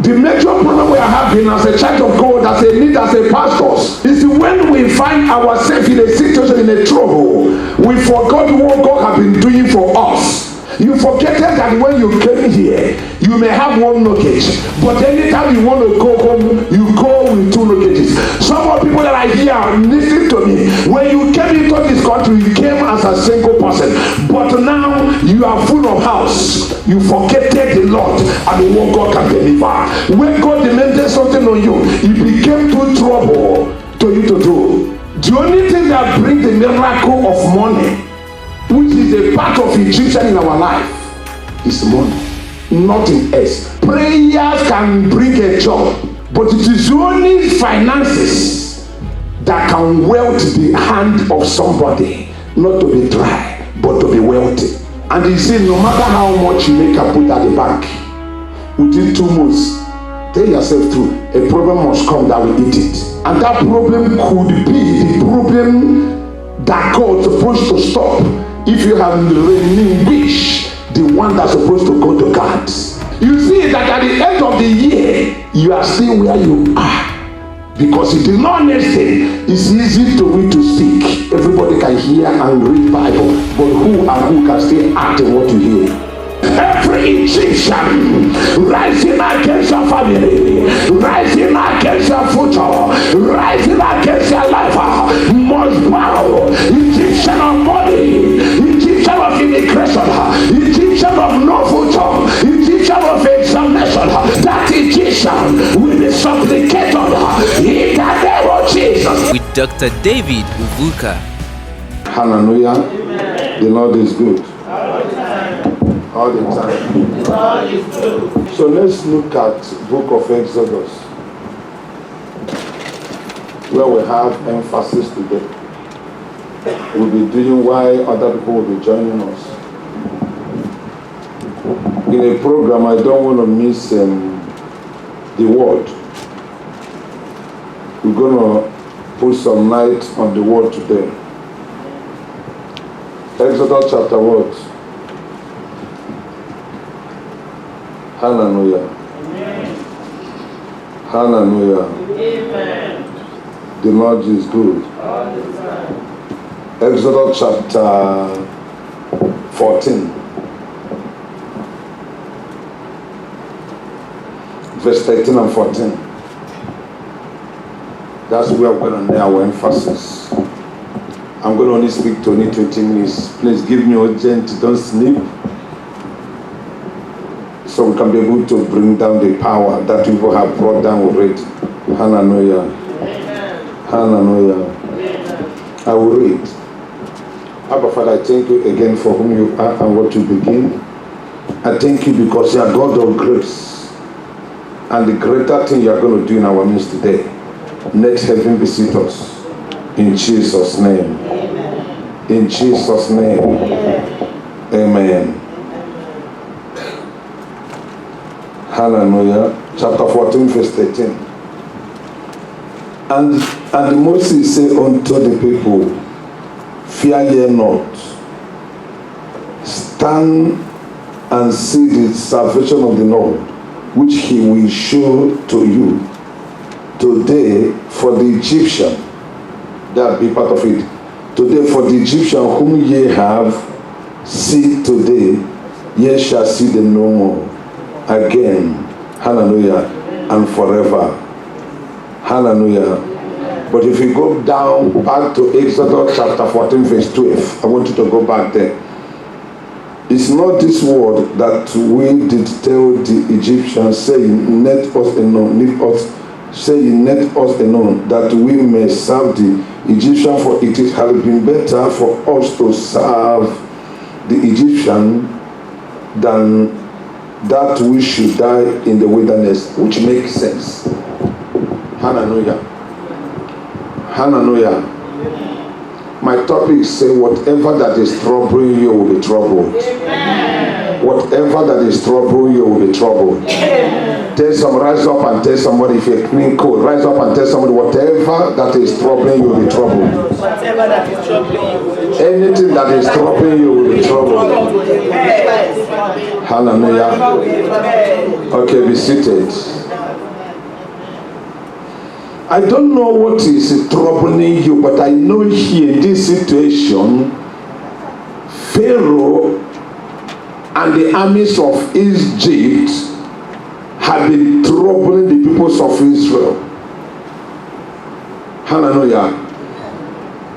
The major problem we are having as a church of God, as a leader, as a pastors, is when we find ourselves in a situation, in a trouble, we forgot what God has been doing for us. You forget that when you came here, you may have one luggage, but anytime you want to go home, you go with two luggages. Some of the people that are here, listen to me. When you came into this country, you came as a single person, but now you are full of house. You forgetted the Lord and what God can deliver. When God demanded something on you, it became too trouble to you to do. The only thing that brings the miracle of money, which is a part of Egyptian in our life, is money, nothing else. Prayers can bring a job, but it is only finances that can weld the hand of somebody, not to be dry, but to be wealthy. And he said, no matter how much you make a put at the bank, within 2 months, tell yourself through, a problem must come that will eat it. And that problem could be the problem that God is supposed to stop if you have relinquished the one that's supposed to go to God. You see that at the end of the year, you are still where you are. Because it is not necessary. It's easy to read, to speak. Everybody can hear and read Bible. But who can still act on what you hear? Every Egyptian rising against your family, rising against your future, rising against your life, must bow. Egyptian of money, Egyptian of immigration, Egyptian of no future, Egyptian of examination. That Egyptian will be supplicated in the name of Jesus. With Dr. David Uvuka. Hallelujah. Amen. The Lord is good. All the time. So let's look at book of Exodus, where we have emphasis today. We'll be doing why other people will be joining us. In a program, I don't want to miss the word. We're going to put some light on the word today. Exodus chapter what? Hallelujah. Amen. Hallelujah. Amen. The Lord is good. All the time. Exodus chapter 14. Verse 13 and 14. That's where we're going to lay our emphasis. I'm going to only speak to only 20 minutes. Please give me urgent, don't sleep. So we can be able to bring down the power that people have brought down already. Hallelujah. Amen. Hallelujah. Amen. I will read. Abba Father, I thank you again for whom you are and what you begin. I thank you because you are God of grace. And the greater thing you are going to do in our midst today, let heaven visit us. In Jesus' name. Amen. In Jesus' name. Amen. Amen. Hallelujah. Chapter 14, verse 13. And Moses said unto the people, fear ye not. Stand and see the salvation of the Lord, which he will show to you today. For the Egyptian, that be part of it. Today for the Egyptian whom ye have seen today, ye shall see them no more again. Hallelujah. And forever. Hallelujah. But if you go down back to Exodus chapter 14 verse 12, I want you to go back there. It's not this word that we did tell the Egyptians, saying, let us alone, leave us, saying, let us alone, that we may serve the Egyptian, for it has been better for us to serve the Egyptian than that we should die in the wilderness, which makes sense. Hallelujah. Hallelujah. My topic says, whatever that is troubling you will be troubled. Amen. Whatever that is troubling you will be troubled. Amen. Tell some, rise up and tell somebody, if you're clean cold, rise up and tell somebody, whatever that is troubling you will be troubled. Whatever that is troubling you will be troubled. Anything that is troubling you will be troubled. Hallelujah. Okay, be seated. I don't know what is troubling you, but I know here in this situation, Pharaoh and the armies of Egypt have been troubling the peoples of Israel. Hallelujah.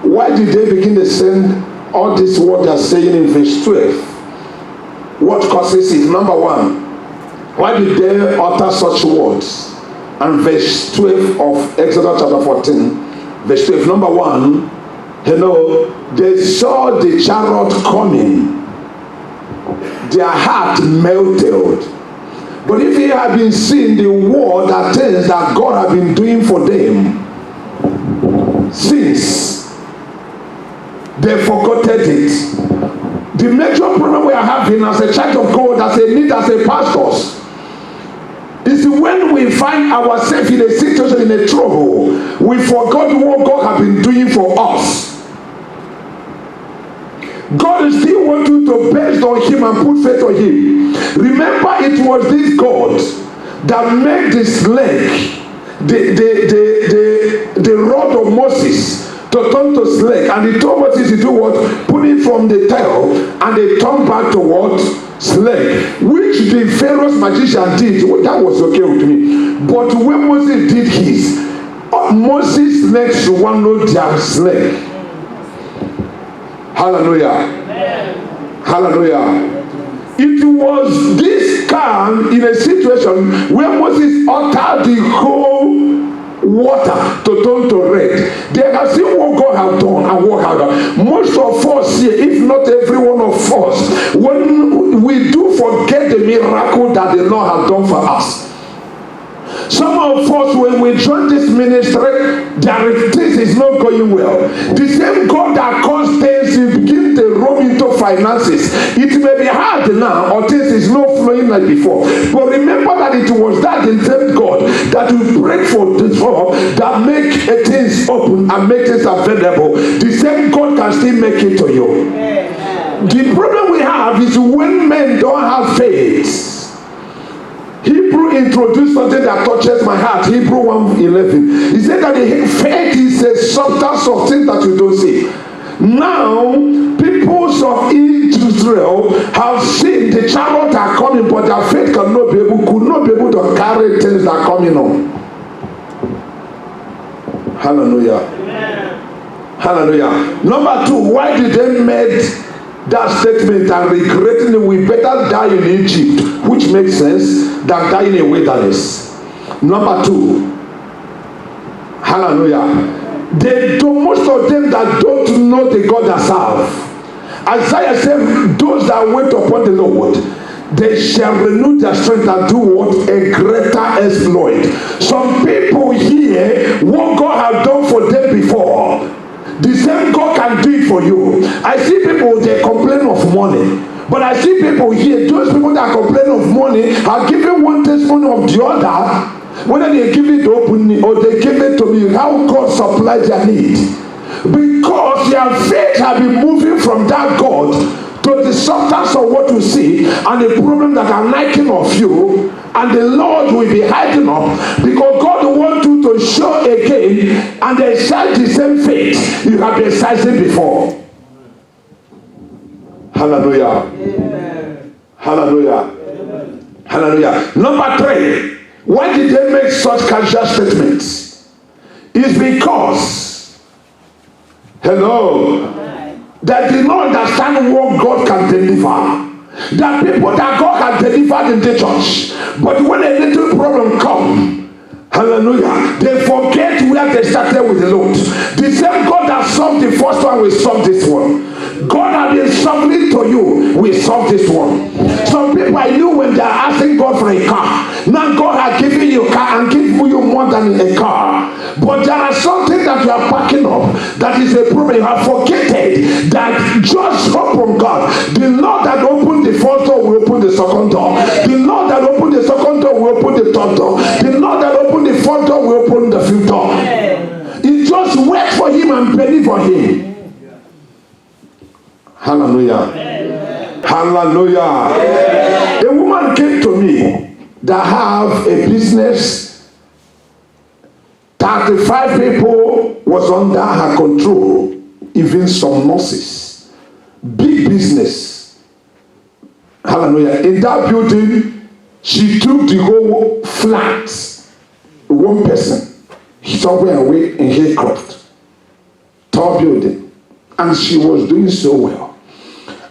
Why did they begin to send all this what they are saying in verse 12? What causes it? Number one, why did they utter such words? And verse 12 of Exodus chapter 14, verse 12, number one, they saw the chariot coming. Their heart melted. But if they had been seeing the word that things that God had been doing for them since, they forgotten it. The major problem we are having as a church of God, as a leader, as a pastors, is when we find ourselves in a situation, in a trouble, we forgot what God has been doing for us. God is still wanting to base on him and put faith on him. Remember, it was this God that made the snake, the rod of Moses, to turn to snake, and he told Moses to do what? Put it from the tail, and they turned back to what? Snake, which the Pharaoh's magician did. Well, that was okay with me. But when Moses did his, Moses' snake swallowed their snake. Hallelujah. Amen. Hallelujah. It was this calm in a situation where Moses uttered the whole water to turn to red. They have seen what God has done and what has done. Most of us here, if not every one of us, when we do forget the miracle that the Lord has done for us. Some of us, when we join this ministry, this is not going well. The same God that caused things to begin to roam into finances. It may be hard now, or things is not flowing like before. But remember that it was that the same God that will break for this door, that make things open and make things available. The same God can still make it to you. Amen. The problem we have is when men don't have faith. Hebrew introduced something that touches my heart. Hebrew 1:11. He said that faith is a substance of things that you don't see. Now, peoples of Israel have seen the chariot are coming, but their faith could not be able to carry things that are coming on. Hallelujah. Amen. Hallelujah. Number two, why did they make that statement and regretting it? We better die in Egypt, which makes sense, than die in a wilderness. Number two, hallelujah, most of them that don't know the God that serve. Isaiah said, those that wait upon the Lord, they shall renew their strength and do what? A greater exploit. Some people here, what God has done for them before, the same God can do it for you. I see people, they complain of money. But I see people here, those people that complain of money are giving one testimony of the other. Whether they give it openly or they give it to me, how God supplies their need. Because their faith has been moving from that God to the substance of what you see and the problem that are knocking of you, and the Lord will be hiding up because God wants you to show again and exercise the same faith you have exercised before. Hallelujah. Amen. Hallelujah. Amen. Hallelujah. Number three, why did they make such casual statements? It's because, that did not understand what God can deliver. There are people that God has delivered in the church, but when a little problem comes, hallelujah, they forget where they started with the Lord. The same God that solved the first one will solve this one. God has been solving to you, will solve this one. Some people I knew when they are asking God for a car. Now God has given you a car and given you more than a car. But there are something that you are packing up that is a problem. You have forgotten that just hope from God. The Lord that opened the first door will open the second door. The Lord that opened the second door will open the third door. The Lord that opened the fourth door will open the fifth door. You just wait for him and believe for him. Hallelujah. Hallelujah. A woman came to me that have a business 35 people was under her control, even some nurses. Big business. Hallelujah. In that building, she took the whole flat, one person, somewhere away in Haycroft. Tall building. And she was doing so well.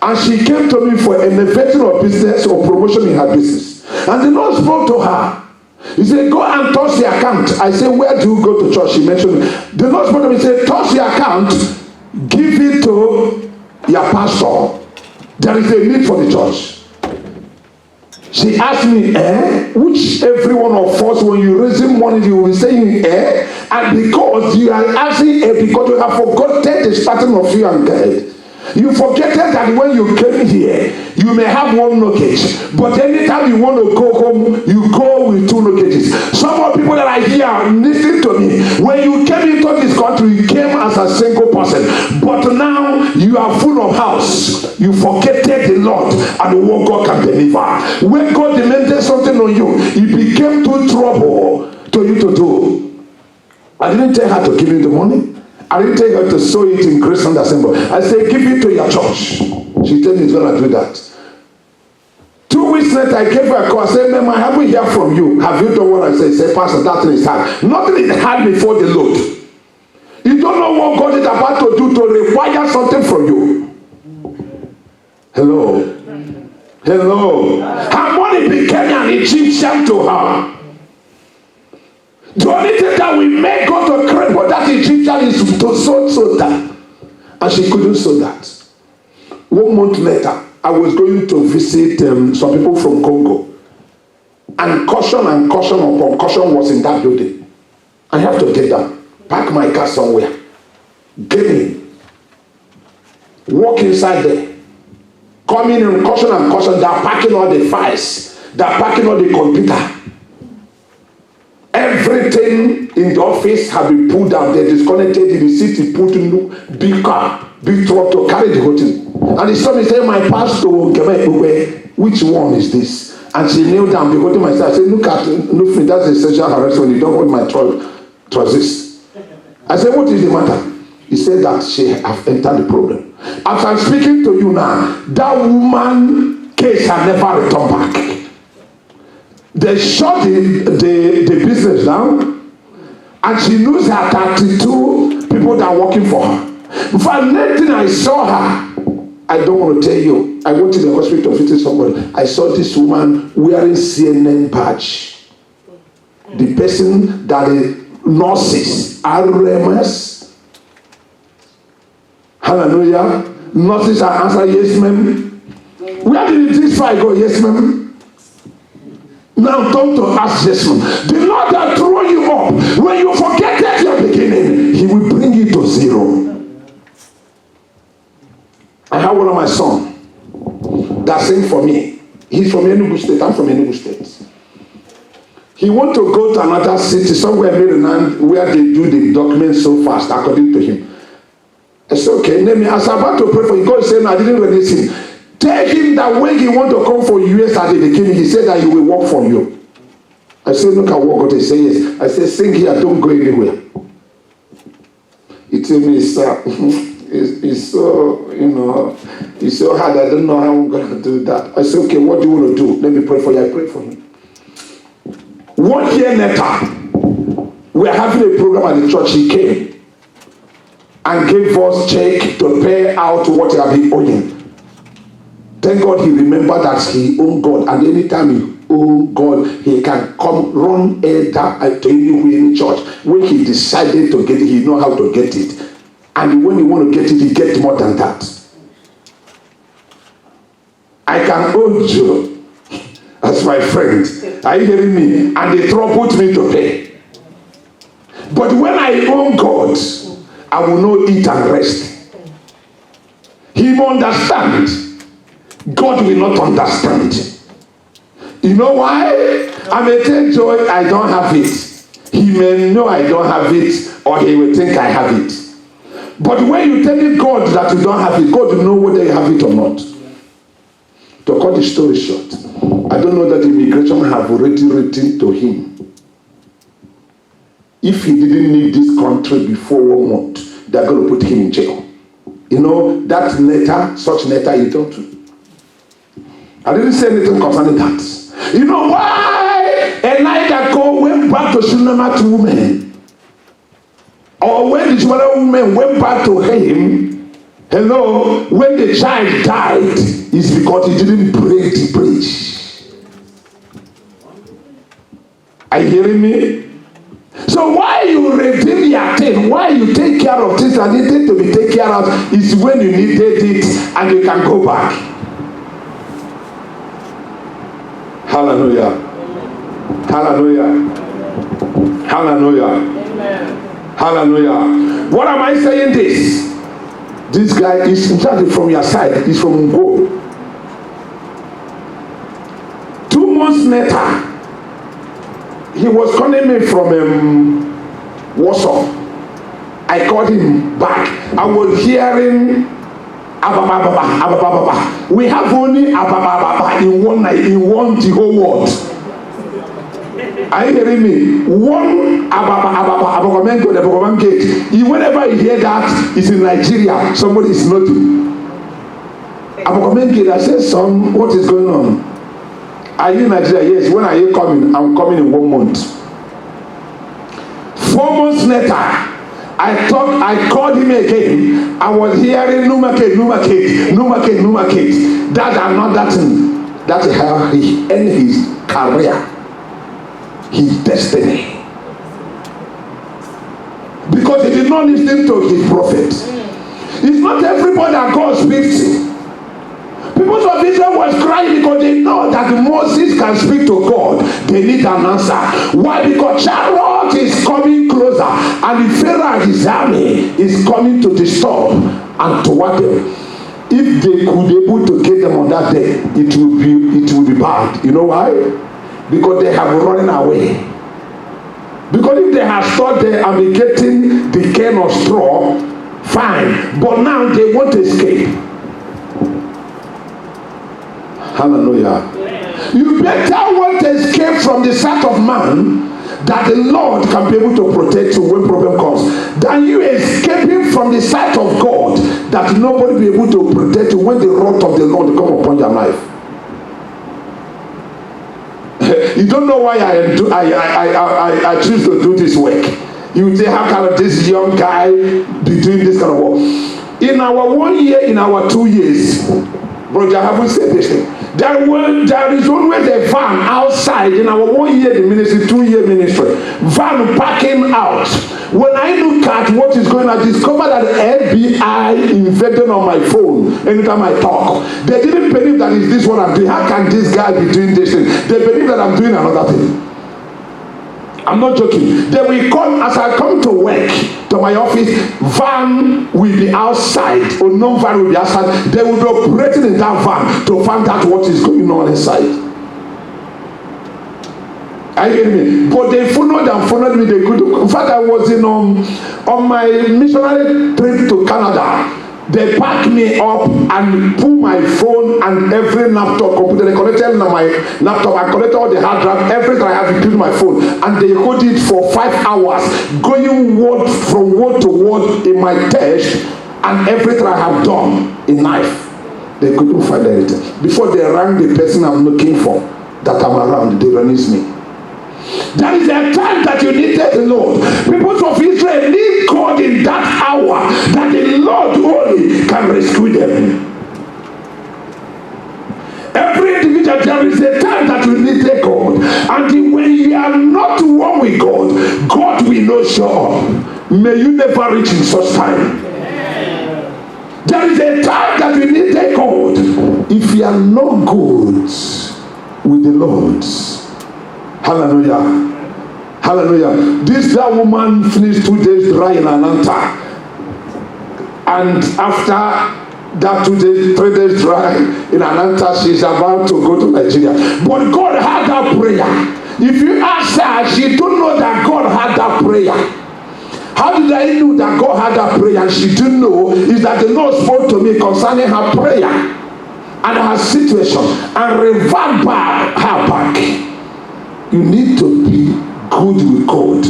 And she came to me for an elevation of business or promotion in her business. And the Lord spoke to her. He said, go and touch the account. I said, where do you go to church? She mentioned me. The Lord spoke to me. He said, touch the account, give it to your pastor. There is a need for the church. She asked me, which every one of us, when you raise money, you will be saying, and because you are asking, because you have forgotten the starting of you and God. You forget that when you came here, you may have one luggage, but anytime you want to go home, you go with two luggages. Some of people that are here, listen to me. When you came into this country, you came as a single person, but now you are full of house. You forgetted the Lord and what God can deliver. When God demanded something on you, it became too trouble to you to do. I didn't tell her to give you the money. I didn't take her to sow it in Grace Sunday Assembly. I said, give it to your church. She told me he's going to do that. 2 weeks later, I gave her a call. I said, ma'am, I haven't heard from you. Have you done what I said? He said, Pastor, that thing is hard. Nothing is hard before the Lord. You don't know what God is about to do to require something from you. Hello. Hello. Her money became an Egyptian to her. The only thing that we make God to create for that Egyptian is to sow that. And she couldn't sow that. 1 month later, I was going to visit some people from Congo. And caution upon caution was in that building. I have to get down, park my car somewhere, get in, walk inside there, come in and caution, they are packing all the files, they are packing all the computer. Everything in the office have been pulled out. They disconnected the receipt, put in big car, big truck to carry the whole thing. And he saw me say, my pastor, which one is this? And she kneeled down, beholding myself. I said, look me, that's a sexual harassment. You don't hold my trousers. I said, what is the matter? He said that she have entered the problem. As I'm speaking to you now, that woman case has never returned back. They shut the business down, and she lose her 32 people that are working for her. In fact, next thing I saw her, I don't want to tell you, I went to the hospital to visit somebody. I saw this woman wearing CNN badge. The person that the nurses, RMS, hallelujah, nurses are answering, yes ma'am. Where did this file go? Yes ma'am. Now come to ask Jesus. The Lord that throw you up, when you forget at your beginning, He will bring you to zero. I have one of my sons that sing for me. He's from Enugu State. I'm from Enugu State. He want to go to another city, somewhere in Maryland, where they do the documents so fast, according to him. I said, okay, let me. As I'm about to pray for you, God said, no, I didn't release him. Tell him that when he want to come for US at the beginning, he said that he will work for you. I said, look at what God is saying. Yes. I said, sing here, don't go anywhere. He told me, sir, it's so, it's so hard. I don't know how I'm going to do that. I said, okay, what do you want to do? Let me pray for you. I pray for him. 1 year later, we are having a program at the church. He came and gave us check to pay out what he had been owing. Thank God he remembered that he owned God, and anytime he owned God, he can come run elder to anywhere in church. When he decided to get it, he know how to get it, and when he want to get it, he get more than that. I can own you as my friend. Are you hearing me? And they troubled me to pay. But when I own God, I will not eat and rest. He will understand. God will not understand. You know why? I may take joy, I don't have it. He may know I don't have it, or he will think I have it. But when you tell God that you don't have it, God will know whether you have it or not. To cut the story short, I don't know that immigration have already written to him. if he didn't leave this country before 1 month, they're going to put him in jail. You know, that letter, such letter you don't do. I didn't say anything concerning that. You know why Elijah went back to Shunammite women? Or when the Shunammite women went back to him, hello, when the child died, it's because he didn't break the bridge. Are you hearing me? So why you redeem your thing, why you take care of things that needed to be taken care of, is when you needed it and you can go back. Hallelujah. Hallelujah. Hallelujah. Amen. Hallelujah. What am I saying this? This guy is in charge from your side, he's from Ngo. 2 months later, he was calling me from Warsaw. I called him back. I was hearing Ababa. We have only Ababa in one night, in one the whole world. Are you hearing me? One Ababa gate. Whenever you hear that, it's in Nigeria. Somebody is noting. Ababa gate. I said, son, what is going on? Are you in Nigeria? Yes. When are you coming? I'm coming in 1 month. 4 months later, I called him again. I was hearing Numakate. That's another thing. That's how he ended his career, his destiny. Because he did not listen to his prophet. It's not everybody that God speaks to. People of Israel was crying because they know that Moses can speak to God. They need an answer. Why? Because chariot is coming closer, and the Pharaoh and his army is coming to disturb and to what them. If they could be able to get them on that day, it will be bad. You know why? Because they have running away. Because if they have stood there and be getting the cane of straw, fine. But now they want to escape. Hallelujah. You better want to escape from the sight of man, that the Lord can be able to protect you when problem comes, than you escaping from the sight of God, that nobody will be able to protect you when the wrath of the Lord come upon your life. You don't know why I choose to do this work. You say, how can this young guy be doing this kind of work? In our 1 year, in our 2 years, brother, I haven't said this thing. There is always a van outside in our 1 year ministry, 2 year ministry. Van parking out. When I look at what is going on, I discover that the FBI invaded on my phone anytime I talk. They didn't believe that is this what I'm doing. How can this guy be doing this thing? They believe that I'm doing another thing. I'm not joking. They will come as I come to work to my office. Van will be outside, or no van will be outside. They will be operating in that van to find out what is going on inside. Are you hearing me? But they followed me. They could. In fact, I was on my missionary trip to Canada. They packed me up and put my phone and every laptop computer. They connected my laptop. I connected all the hard drive. Everything I have, including my phone. And they hold it for 5 hours, going word from word to word in my text and everything I have done in life. They couldn't find anything. Before they rang the person I'm looking for, that I'm around, they released me. That is the time that you needed the Lord. People of Israel need God in that hour, that the Lord only can rescue them. Every individual, there is a time that you need God. And when you are not one with God, God will not show up. May you never reach in such time. There is a time that you need God. If you are not good with the Lord, hallelujah. Hallelujah. That woman finished 2 days dry in Atlanta. And after that 2 days, 3 days dry in Atlanta, she's about to go to Nigeria. But God had that prayer. If you ask her, she don't know that God had that prayer. How did I know that God had that prayer? And she didn't know is that the Lord spoke to me concerning her prayer and her situation and revert her back. You need to be good with God.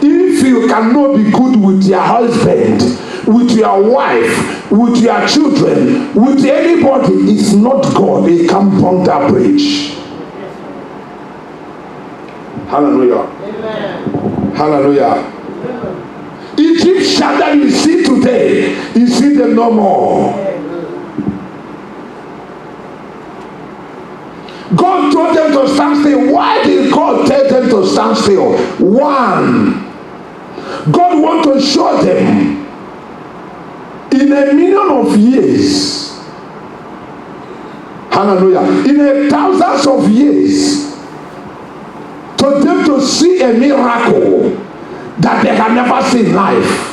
If if you cannot be good with your husband, with your wife, with your children, with anybody, it's not God. They can't burn that bridge. Hallelujah. Amen. Hallelujah. Egyptians that you see today, you see them no more. God told them to stand still. Why did God tell them to stand still? One, God wants to show them in 1,000,000 of years, hallelujah, in 1,000s of years, to them to see a miracle that they have never seen in life.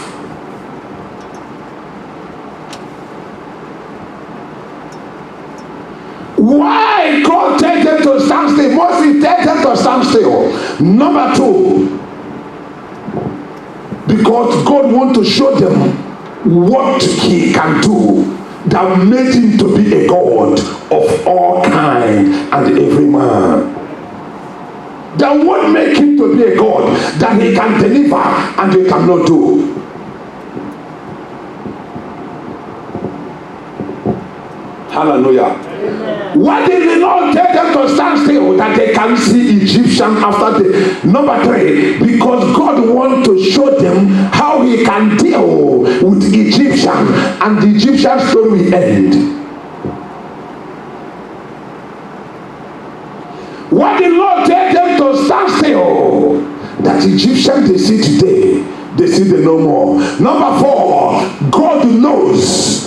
Why God tells them to stand still? Moses tells them to stand still. Number two, because God wants to show them what he can do that made him to be a God of all kind and every man. That what make him to be a God that he can deliver and he cannot do. Hallelujah. Amen. Why did the Lord tell them to stand still that they can see Egyptian after the number three? Because God wants to show them how he can deal with Egyptian, and the Egyptian story will end. Why did the Lord tell them to stand still? That Egyptians they see today, they see them no more. Number four, God knows,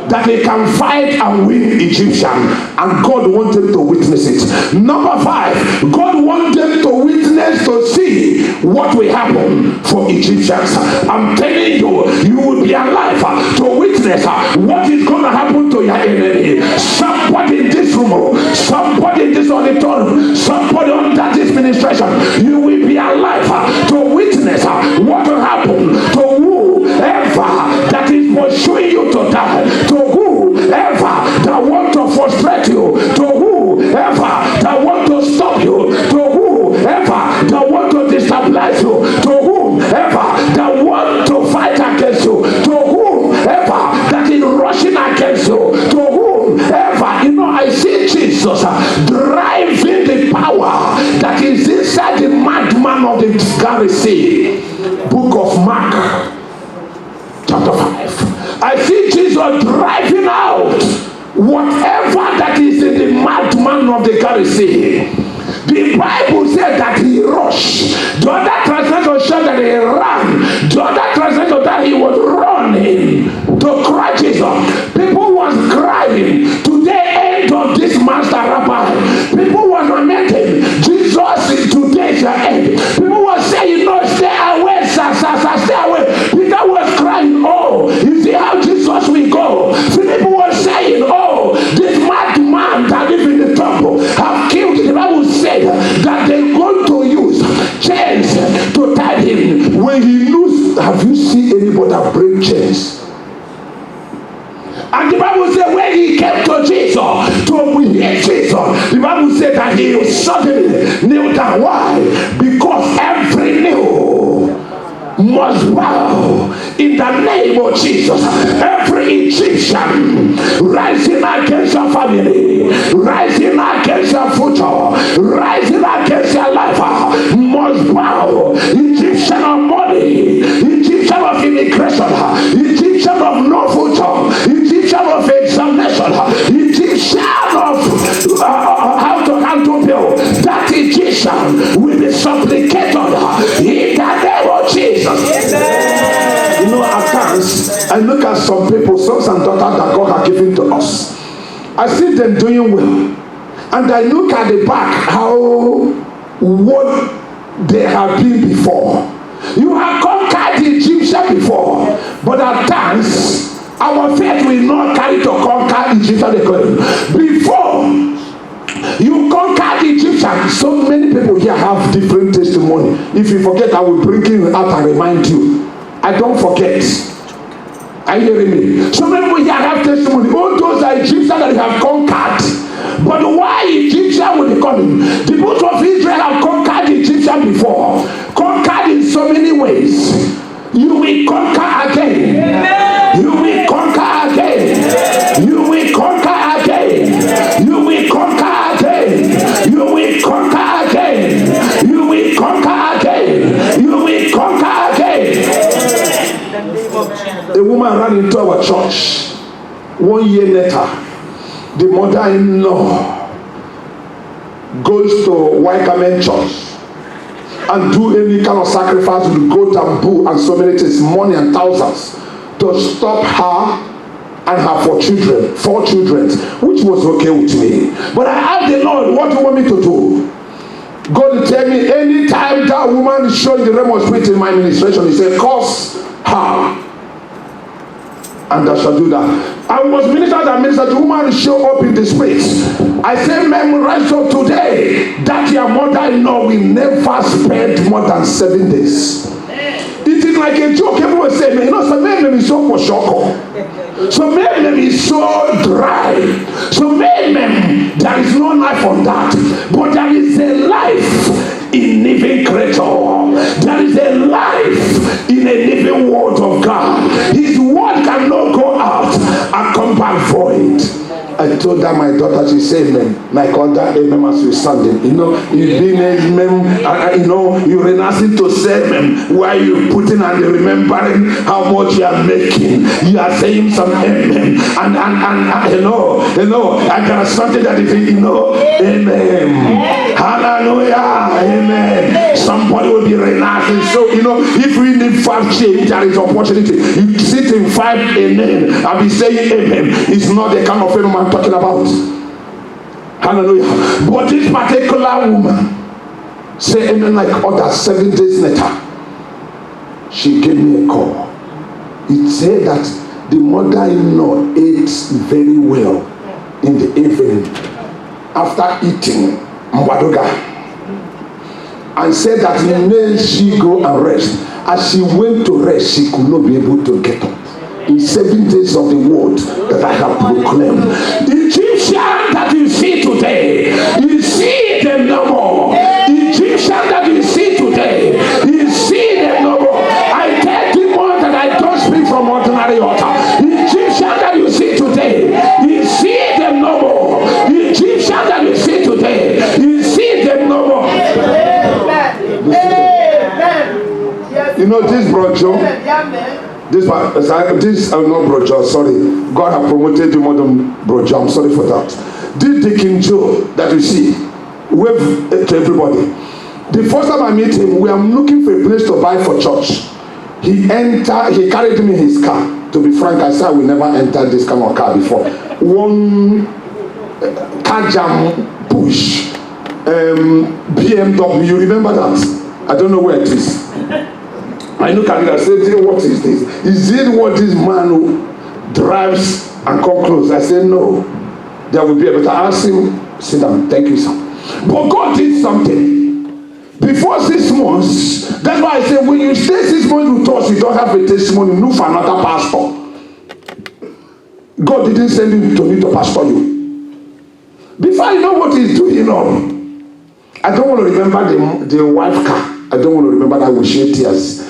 that they can fight and win Egyptian, and God wants them to witness it. Number five, God wants them to witness to see what will happen for Egyptians. I'm telling you, you will be alive to witness what is going to happen to your enemy. Somebody in this room, somebody in this auditorium, somebody under this ministration, you will be alive to witness what will happen to whoever that is pursuing you to die, to whoever that want to frustrate you, to whoever that want to stop you, to whoever that want to destabilize you, to whoever that want to fight against you, to whoever that is rushing against you, to whoever, I see Jesus driving the power that is inside the madman of the Pharisee. Book of Mark chapter 5. I see Jesus driving out whatever that is in the madman of the Pharisee. The Bible said that he rushed. The other translation showed that he ran. The other translation that he was running to cry Jesus. People was crying to the end of this master rabbi. People was lamenting, Jesus, today is your end. People was saying, no, stay away, sir, stay away. Peter was crying, oh, you see how Jesus will go. Philip was saying, oh, this madman that lives in the temple have killed. The Bible said that they're going to use chains to tie him. When he lose, have you seen anybody that break chains? And the Bible said when he came to Jesus, to hear Jesus, the Bible said that he suddenly knelt down. Why? Because every knee must bow in the name of Jesus. Every Egyptian rising against your family, rising against your future, rising against your life, must bow. Egyptian of money, Egyptian of immigration, Egyptian of no future, Egyptian of examination, Egyptian of how to build. That Egyptian will be supplicated in the name of Jesus. At times I look at some people, sons and daughters that God has given to us. I see them doing well, and I look at the back what they have been before. You have conquered the Egyptian before, but at times our faith will not carry to conquer Egyptian again. Before you conquer the Egyptian, so many people here have different testimony. If you forget, I will bring you out and remind you. I don't forget. Are you hearing me? So many people here have testimony. All those are Egyptians that have conquered. But why Egyptian will be coming? The people of Israel have conquered the Egyptian before. A woman ran into our church 1 year later. The mother-in-law goes to White Garment Church and do any kind of sacrifice with goat and bull and so many things, money and thousands, to stop her and her 4 children, which was okay with me. But I asked the Lord, what do you want me to do? God tell me, anytime that woman is showing the realm of spirit in my administration, he said, curse her. And I shall do that. I was ministered and ministered. The woman show up in the spirit. I said, memorize of today that your mother-in-law will never spend more than 7 days. It is like a joke. Everyone say, man, you know, some men is so shoko. Some men is so dry. Some men, there is no life on that. But there is a life in living creator. There is a life in a living word of God. His word cannot go out and come back void. I told her, my daughter, she said, amen. Like other amen as we standing. You know, you didn't amen, you know, you're renouncing to say amen. Why you putting and remembering how much you are making. You are saying some amen. And you know, I got something that if you know, amen. Hallelujah, amen. Somebody will be renouncing. So, you know, if we need 5 change, there is opportunity. You sit in 5 amen and be saying amen. It's not the kind of phenomenon I'm talking about. Hallelujah. But this particular woman say amen like others. 7 days later, she gave me a call. It said that the mother-in-law ate very well in the evening after eating mwadoga, and said that then she go and rest. As she went to rest, she could not be able to get up. In 7 days of the word that I have proclaimed, the Egyptian that you see today, you see them no more. The Egyptian that you see today, you see them no more. I tell demons that I don't speak from ordinary altar. The Egyptian that you see today, you see them no more. The Egyptian that you see today, you see them no more. You know this, bro Joe? This not Bro Joe, sorry. God have promoted you more than Bro Joe. I'm sorry for that. This Deacon Joe that you see, wave to everybody. The first time I meet him, we are looking for a place to buy for church. He carried me in his car. To be frank, I said I will never enter this kind of car before. One car jam push, BMW. You remember that? I don't know where it is. I look at it and say, what is this? Is it what this man who drives and come close? I say, no. There will be a better. I ask him, sit down, thank you, sir. But God did something. Before 6 months, that's why I say, when you stay 6 months with us, you don't have a testimony, look for another pastor. God didn't send him to me to pastor you. Before you know what he's doing, you know, I don't want to remember the wife car. I don't want to remember that we shed tears.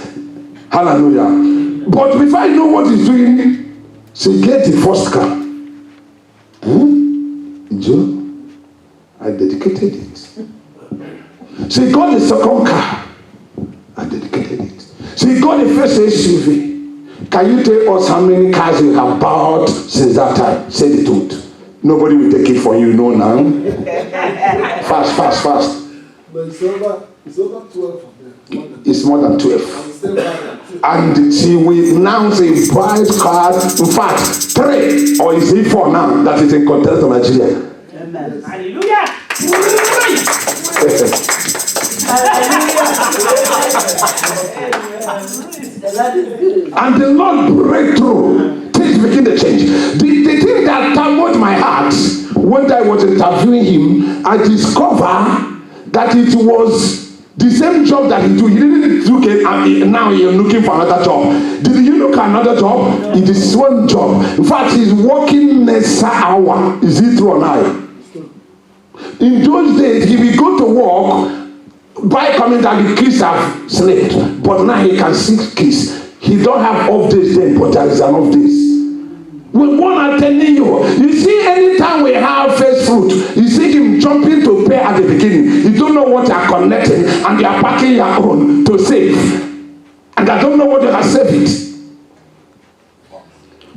Hallelujah. But before I know what he's doing, say, get the first car. Joe, I dedicated it. Say, got the second car. I dedicated it. Say, got the first SUV. Can you tell us how many cars you have bought since that time? Say the truth. Nobody will take it for you, no now. Fast. But it's over 12 of them. It's more than 12. And she will now say bright card. In fact, 3 or is it 4 now that is in contest of Nigeria. Amen. Hallelujah. And the Lord break through. Things begin to change. The thing that troubled my heart when I was interviewing him, I discovered that it was the same job that he do. He didn't look at, and now you're looking for another job. Did you look at another job? It is one job. In fact, he's working next hour. Is it true or not? In those days, he will go to work by coming that the kids have slept, but now he can see kids. He don't have off days then, but there is an off days. We want to tell you see, anytime we have first fruit, you see him jumping to pay at the beginning. You don't know what you are collecting, and you are packing your own to save. And I don't know what you are saving.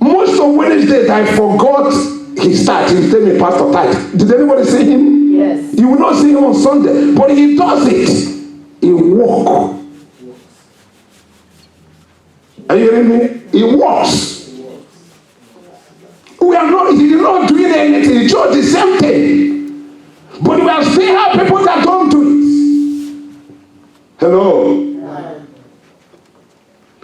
Most of Wednesdays I forgot his tithe. He tell me, Pastor tithe. Did anybody see him? Yes. You will not see him on Sunday, but he does it. He walk. Are you hearing me? He walks. We are not. He is not doing anything. Just the same thing. But we are still have people that don't do it. Hello.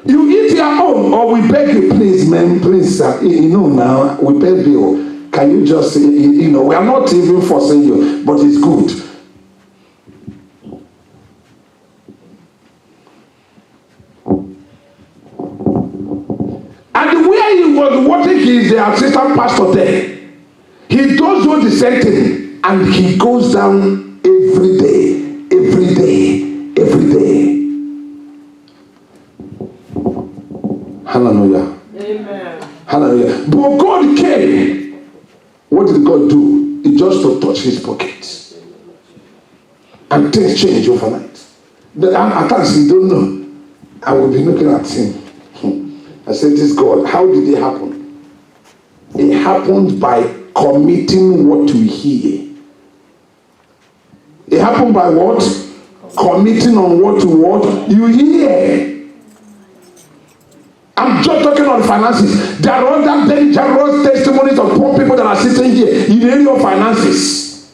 You eat your own, or we beg you, please, man, please, now, we pay bill. Can you just, we are not even forcing you, but it's good. And where he was working, he is the assistant pastor there. He does do the same thing, and he goes down every day, every day, every day. Hallelujah. Amen. Hallelujah. But God came. What did God do? He just to touch his pockets. And things change overnight. At times you don't know. I will be looking at him. I said, this God, how did it happen? It happened by committing what you hear. It happened by what? Committing on what you hear. I'm just talking on finances. There are other dangerous testimonies of poor people that are sitting here in the area of finances.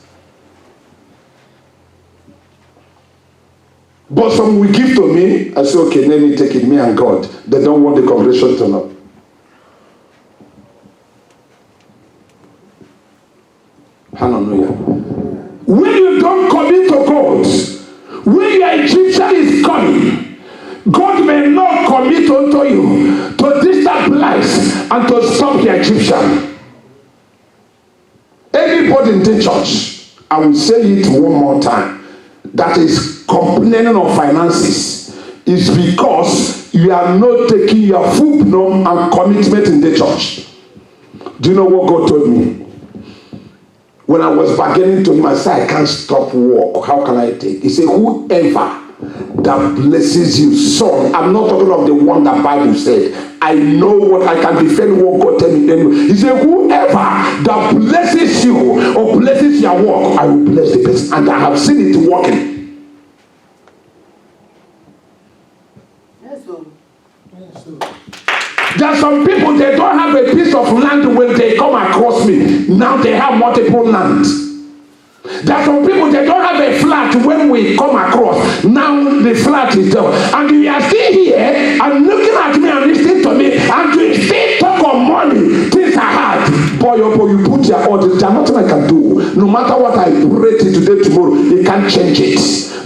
But some will give to me. I say, okay, let me take it, me and God. They don't want the congregation to know. Hallelujah. When you don't commit to God, when your Egyptian is coming, God may not commit unto you to destabilize and to stop the Egyptian. Anybody in the church, I will say it one more time, that is complaining of finances is because you are not taking your full norm and commitment in the church. Do you know what God told me? When I was bargaining to him, I said, I can't stop work. How can I take? He said, whoever that blesses you, son. I'm not talking of the one that Bible said. I know what I can defend what God tell me. He said, whoever that blesses you or blesses your work, I will bless the person. And I have seen it working. There are some people, they don't have a piece of land when they come across me. Now they have multiple lands. There are some people, they don't have a flat when we come across. Now the flat is there. And you are still here and looking at me and listening to me. And you still talk of money. Things are hard. Boy, you put your order. There's nothing I can do. No matter what I pray till today, tomorrow, you can't change it.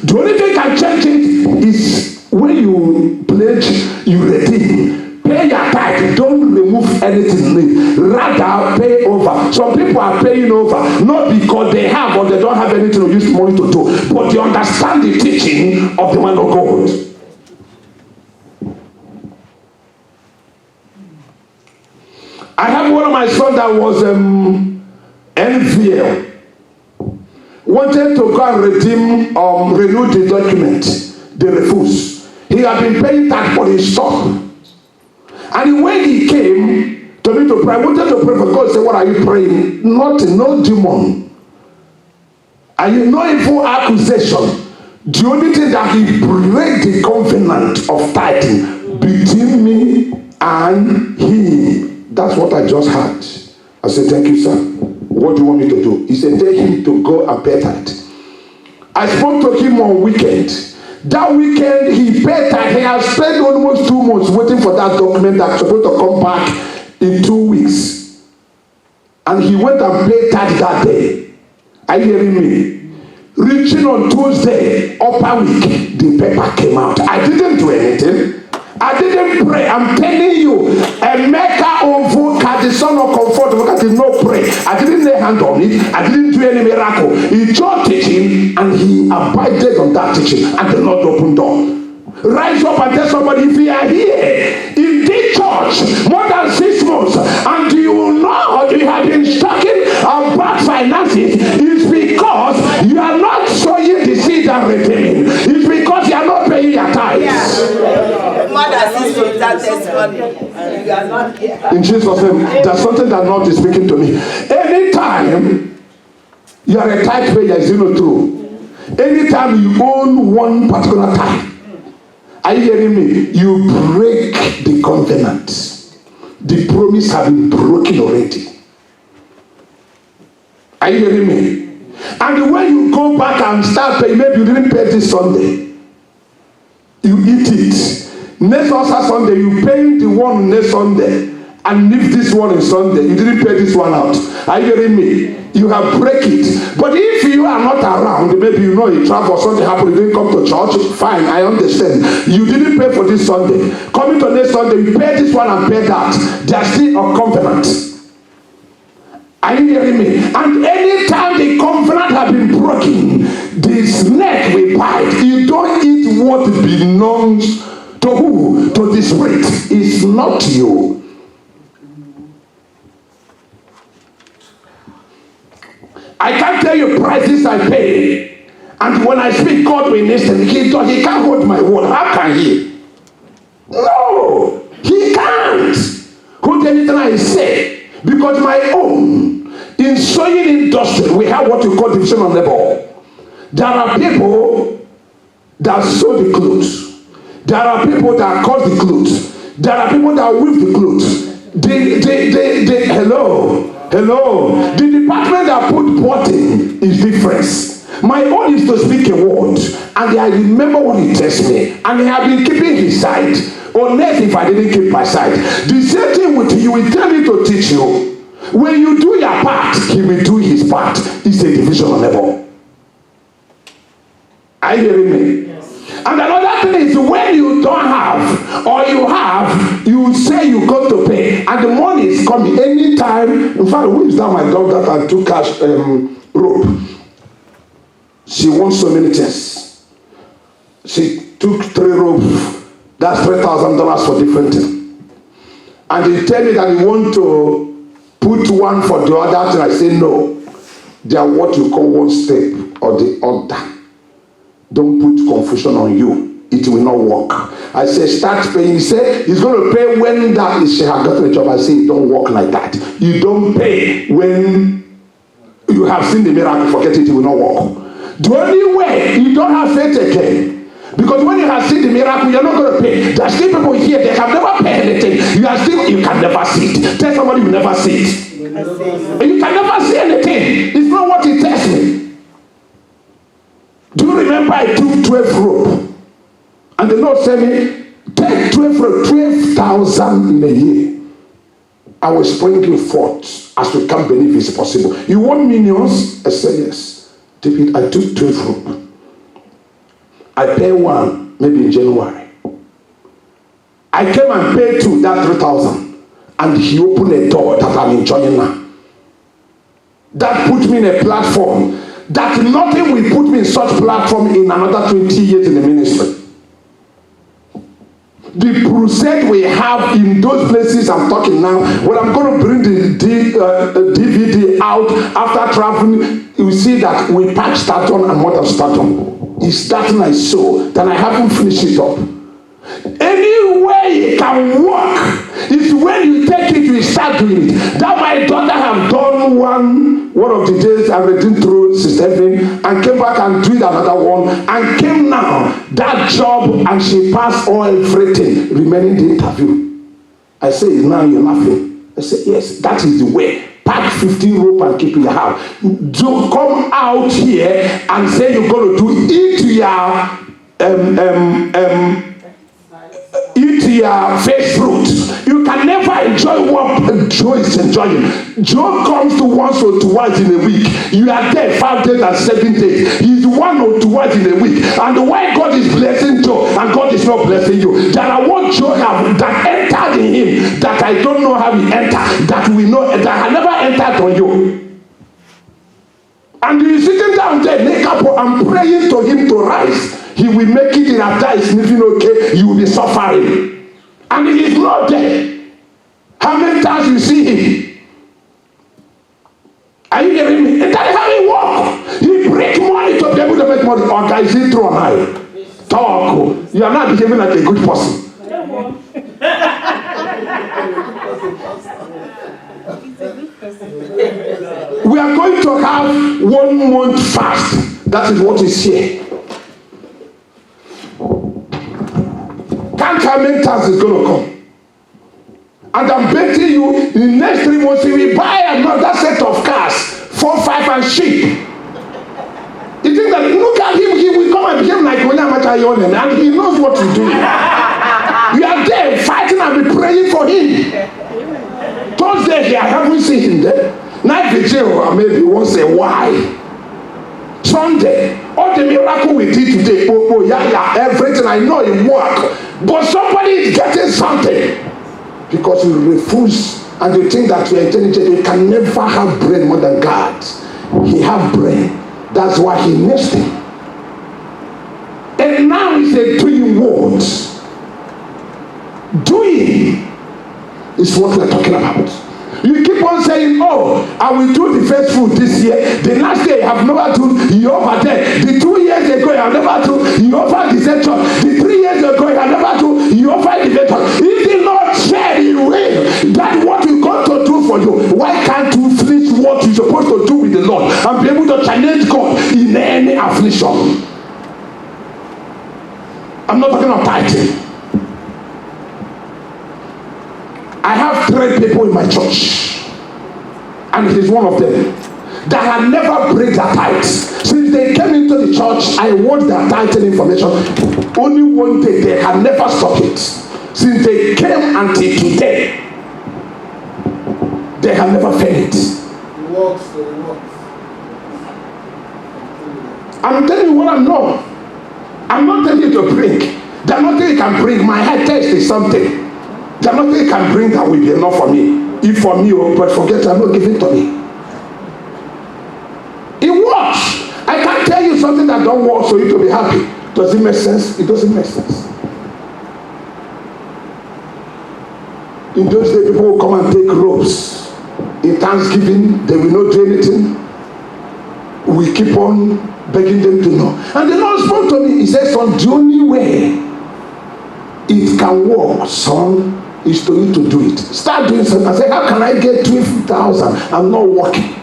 The only thing can change it is when you pledge, you redeem. Pay your tithe. Don't remove anything. Rather, pay over. Some people are paying over, not because they have or they don't have anything to use money to do, but they understand the teaching of the man of God. I have one of my sons that was NVL. Wanted to go and renew the document. They refused. He had been paying tax for his stock. And when he came to me to pray, I wanted to pray for God. He said, what are you praying? Nothing, no demon. And you know evil accusation. The only thing that he break the covenant of tithing between me and him. That's what I just heard. I said, thank you, sir. What do you want me to do? He said, tell him to go and pay tithe. I spoke to him on weekend. That weekend, he paid tithe. He has spent almost 2 months waiting for that document that's supposed to come back in 2 weeks. And he went and paid tithe that day. Are you hearing me? Reaching on Tuesday, upper week, the paper came out. I didn't do anything. I didn't pray. I'm telling you, Emeka Onvuka, the son of Comfort, did not pray. I didn't lay hand on it. I didn't do any miracle. He just teaching, and he abided on that teaching, and the Lord opened door. Rise up and tell somebody, if you are here in this church more than 6 months, and you know you have been talking about finances, it's because you are not sowing the seed and retaining. It's because you are not paying your tithes. More than 6 months, that testimony. You In Jesus' name, there's something that not is speaking to me. Anytime you are a tithe payer, is it not true? Anytime you own one particular tithe, are you hearing me? You break the covenant. The promise has been broken already. Are you hearing me? And when you go back and start paying, maybe you didn't pay this Sunday, you eat it. Next also Sunday, you pay the one next Sunday and leave this one on Sunday. You didn't pay this one out. Are you hearing me? You have break it. But if you are not around, maybe you know you travel, something happened, you didn't come to church, fine, I understand. You didn't pay for this Sunday. Coming to next Sunday, you pay this one and pay that. They are still a covenant. Are you hearing me? And anytime the covenant has been broken, the snake will bite. You don't eat what belongs to who? To the spirit. It's not you. I can't tell you prices I pay. And when I speak, God will listen. He can't hold my word. How can he? No, he can't hold anything I say. Because my own, in sewing industry, we have what we call division of labor. There are people that sew the clothes. There are people that cut the clothes. There are people that weave the clothes. Hello. The department that put button is different. My own is to speak a word, and I remember what he tells me, and he has been keeping his side. Unless if I didn't keep my side. The same thing with you, will tell me to teach you. When you do your part, he will do his part. It's a division of labor. Are you hearing me? Yes. And another thing is when you don't have, or you have, you say you got to pay, and the money is coming anytime. In fact, who is that my daughter that took cash rope? She wants so many things. She took 3 ropes. That's $3,000 for different things. And he tell me that he want to put one for the other thing. I say no. They are what you call one step or the other. Don't put confusion on you. It will not work. I say start paying. He said he's going to pay when that is she has gotten a job. I say it don't work like that. You don't pay when you have seen the miracle. Forget it. It will not work. The only way you don't have faith again. Because when you have seen the miracle, you're not going to pay. There are still people here, they have never paid anything. You can never see it. Tell somebody you never see it. You can never see anything. It's not what he tells me. Do you remember I took 12 rope? And the Lord said me, take 12 rope, 12,000 in a year. I will spring you forth as we can't believe it's possible. You want millions? I said yes. Take it. I took 12 rope. I pay one, maybe in January. I came and paid 2, that's 3,000. And he opened a door that I'm enjoying now. That put me in a platform that nothing will put me in such platform in another 20 years in the ministry. The crusade we have in those places I'm talking now, when I'm going to bring the DVD out after traveling, you see that we patch Staton and what I've started. It's that I saw that I haven't finished it up. Any way it can work is when you take it, you start doing it. That my daughter have done one of the days I redeemed through Sister Evelyn and came back and did another one and came now that job and she passed all everything remaining the interview. I say now you're laughing. I say yes, that is the way. Pack 15 rope and keep in your house. Don't come out here and say you're going to do eat your face fruit. You can never enjoy what Joe is enjoying. Joe comes to once or twice in a week. You are there 5 days and 7 days. He's 1 or 2 times in a week. And why God is blessing Joe and God is not blessing you? There are what Joe have that entered in him that I don't know how he entered. That we know that I never entered on you. And you're sitting down there, make up and praying to him to rise. He will make it in after it's living okay. You will be suffering. And he is not there. How many times you see him? Are you hearing me? And that is how he works. He brings money to be able to make money. Or guys, he throw high. Talk. You are not behaving like a good person. are going to have 1 month fast. That is what is here. Can't how many times is going to come? And I'm betting you, in the next 3 months, he will buy another set of cars, 4, 5, and sheep. You think that, look at him, he will come and behave like William Achayonen, and he knows what to do. You are there fighting and be praying for him. Thursday, I haven't seen him there. Night vigil, maybe once a while. Sunday, all the miracle we did today, everything, I know it work. But somebody is getting something. Because you refuse and you think that you are intelligent, you can never have brain more than God. He have brain. That's why he needs him. And now he said, doing what? Doing is what we're talking about. You keep on saying, oh, I will do the first food this year. The last year I have never done, you over there. The 2 years ago I have never done, you over the center. The 3 years ago I have never done, you over the center. If the Lord said he will, that's what we got to do for you. Why can't you finish what you're supposed to do with the Lord and be able to challenge God in any affliction? I'm not talking about tithing. I have 3 people in my church, and it is one of them that had never break their tithes. Since they came into the church, I watched their tithing information. Only one day they had never stopped it. Since they came until today, they have never failed. It works. I'm telling you what I know. I'm not telling you to bring. There's nothing you can bring. My head test is something. There's nothing you can bring that will be enough for me. If for me, but forget, I'm not giving to me. It works. I can't tell you something that don't work for you to be happy. Does it make sense? It doesn't make sense. In those days, people will come and take ropes. In Thanksgiving, they will not do anything. We keep on begging them to know. And the Lord spoke to me. He said, son, the only way it can work, son, is to you to do it. Start doing something. I said, how can I get 12,000? I'm not working.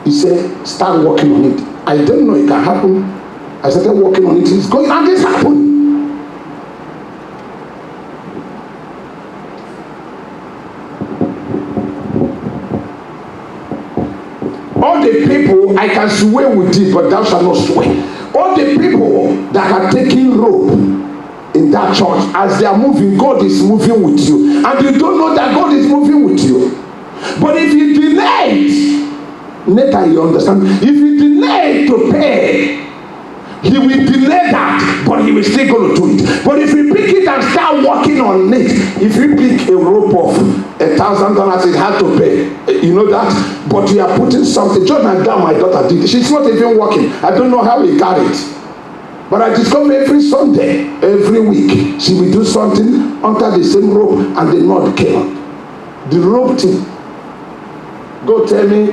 He said, start working on it. I didn't know it can happen. I started working on it. It's going, and this happened. All the people, I can swear with it, but thou shalt not swear. All the people that are taking rope in that church, as they are moving, God is moving with you. And you don't know that God is moving with you. But if you delay it, later you understand. If you delay to pay, he will delay that, but he will still go to do it. But if you pick it and start working on it, if you pick a rope of $1,000, it had to pay. You know that? But you are putting something. Just like that, my daughter did. She's not even working. I don't know how he got it. But I discover every Sunday, every week, she will do something under the same rope and the knot came. The rope thing. Go tell me,